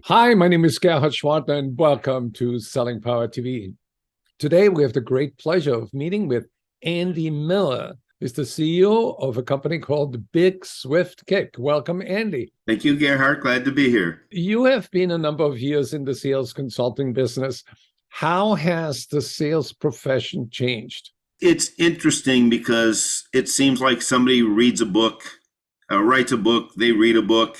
Hi, my name is Gerhard Schwartner, and welcome to Selling Power TV. Today, we have the great pleasure of meeting with Andy Miller, who's the CEO of a company called Big Swift Kick. Welcome, Andy. Thank you, Gerhard. Glad to be here. You have been a number of years in the sales consulting business. How has the sales profession changed? It's interesting because it seems like somebody reads a book, writes a book, they read a book,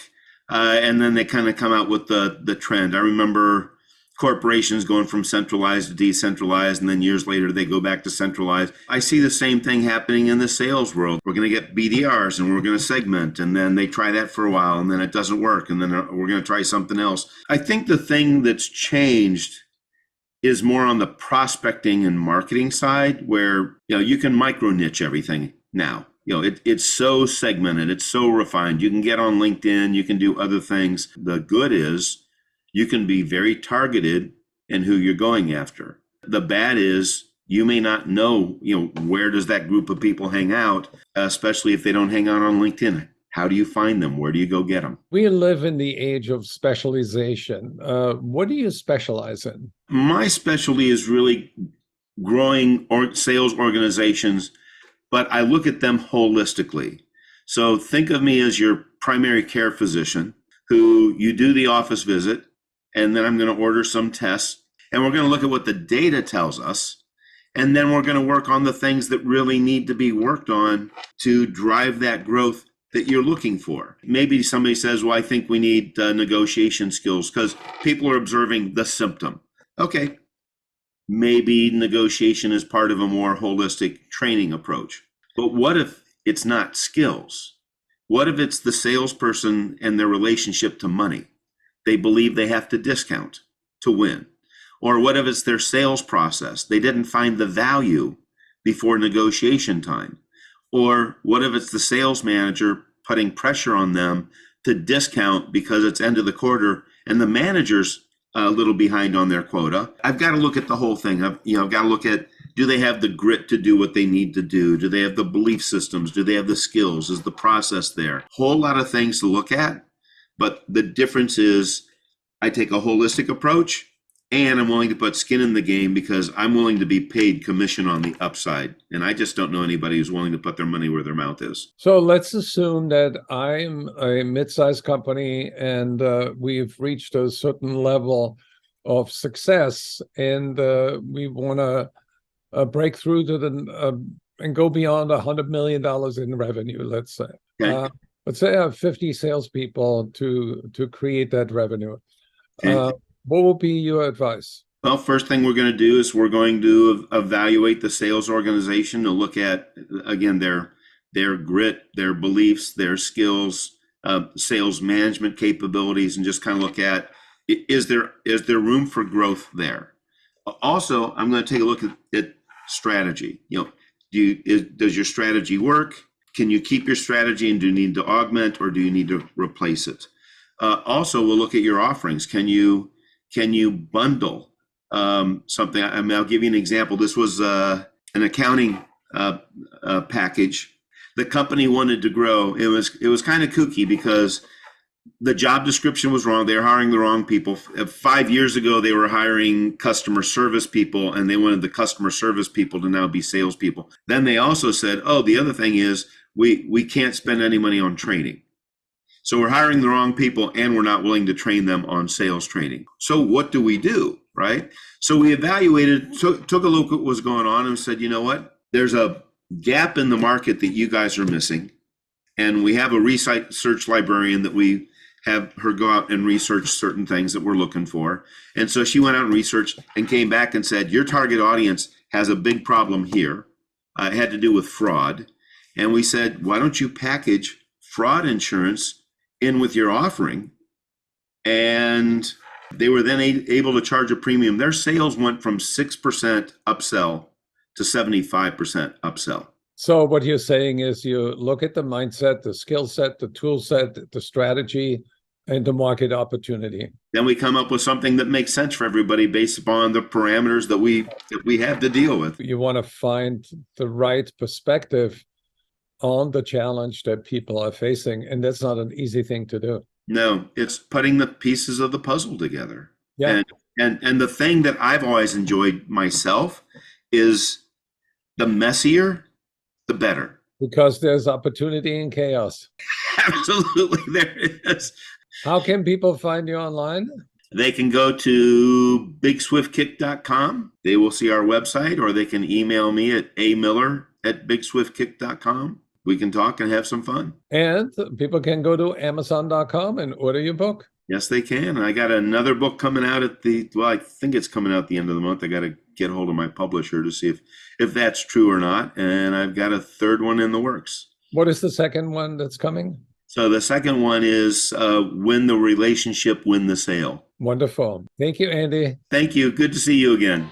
and then they kind of come out with the trend. I remember corporations going from centralized to decentralized, and then years later they go back to centralized. I see the same thing happening in the sales world. We're going to get BDRs and we're going to segment, and then they try that for a while, and then it doesn't work, and then we're going to try something else. I think the thing that's changed is more on the prospecting and marketing side, where you can micro niche everything now. It's so segmented, it's so refined. You can get on LinkedIn, you can do other things. The good is you can be very targeted in who you're going after. The bad is you may not know, where does that group of people hang out, especially if they don't hang out on LinkedIn. How do you find them? Where do you go get them? We live in the age of specialization. What do you specialize in? My specialty is really growing sales organizations, but I look at them holistically. So think of me as your primary care physician who you do the office visit, and then I'm going to order some tests, and we're going to look at what the data tells us, and then we're going to work on the things that really need to be worked on to drive that growth that you're looking for. Maybe somebody says, well, I think we need negotiation skills because people are observing the symptom. Okay, maybe negotiation is part of a more holistic training approach. But what if it's not skills? What if it's the salesperson and their relationship to money? They believe they have to discount to win. Or what if it's their sales process? They didn't find the value before negotiation time. Or what if it's the sales manager putting pressure on them to discount because it's end of the quarter and the manager's a little behind on their quota? I've got to look at the whole thing. I've got to look at, do they have the grit to do what they need to do? Do they have the belief systems? Do they have the skills? Is the process there? Whole lot of things to look at. But the difference is I take a holistic approach, and I'm willing to put skin in the game because I'm willing to be paid commission on the upside. And I just don't know anybody who's willing to put their money where their mouth is. So let's assume that I'm a mid-sized company and we've reached a certain level of success, and we want to break through to and go beyond $100 million in revenue, let's say. Okay. Let's say I have 50 salespeople to create that revenue. Okay. What would be your advice? Well, first thing we're going to do is we're going to evaluate the sales organization to look at, again, their grit, their beliefs, their skills, sales management capabilities, and just kind of look at, is there room for growth there? Also, I'm going to take a look at strategy. Does your strategy work? Can you keep your strategy, and do you need to augment, or do you need to replace it? Also, we'll look at your offerings. Can you bundle something? I mean, I'll give you an example. This was an accounting package. The company wanted to grow. It was kind of kooky because the job description was wrong. They were hiring the wrong people. 5 years ago, they were hiring customer service people, and they wanted the customer service people to now be salespeople. Then they also said, oh, the other thing is we can't spend any money on training. So we're hiring the wrong people, and we're not willing to train them on sales training. So what do we do, right? So we evaluated, took a look at what was going on, and said, you know what? There's a gap in the market that you guys are missing. And we have a research librarian that we have her go out and research certain things that we're looking for. And so she went out and researched and came back and said, your target audience has a big problem here. It had to do with fraud. And we said, why don't you package fraud insurance in with your offering? And they were then able to charge a premium. Their sales went from 6% upsell to 75% upsell. So what you're saying is you look at the mindset, the skill set, the tool set, the strategy, and the market opportunity. Then we come up with something that makes sense for everybody based upon the parameters that we have to deal with. You want to find the right perspective on the challenge that people are facing, and that's not an easy thing to do. No, it's putting the pieces of the puzzle together. Yeah, And the thing that I've always enjoyed myself is the messier, the better. because there's opportunity in chaos. Absolutely, there is. How can people find you online? They can go to bigswiftkick.com. They will see our website, or they can email me at amiller@bigswiftkick.com. We can talk and have some fun. And people can go to Amazon.com and order your book. Yes, they can. And I got another book coming out I think it's coming out the end of the month. I got to get hold of my publisher to see if that's true or not. And I've got a third one in the works. What is the second one that's coming? So the second one is Win the Relationship, Win the Sale. Wonderful. Thank you, Andy. Thank you. Good to see you again.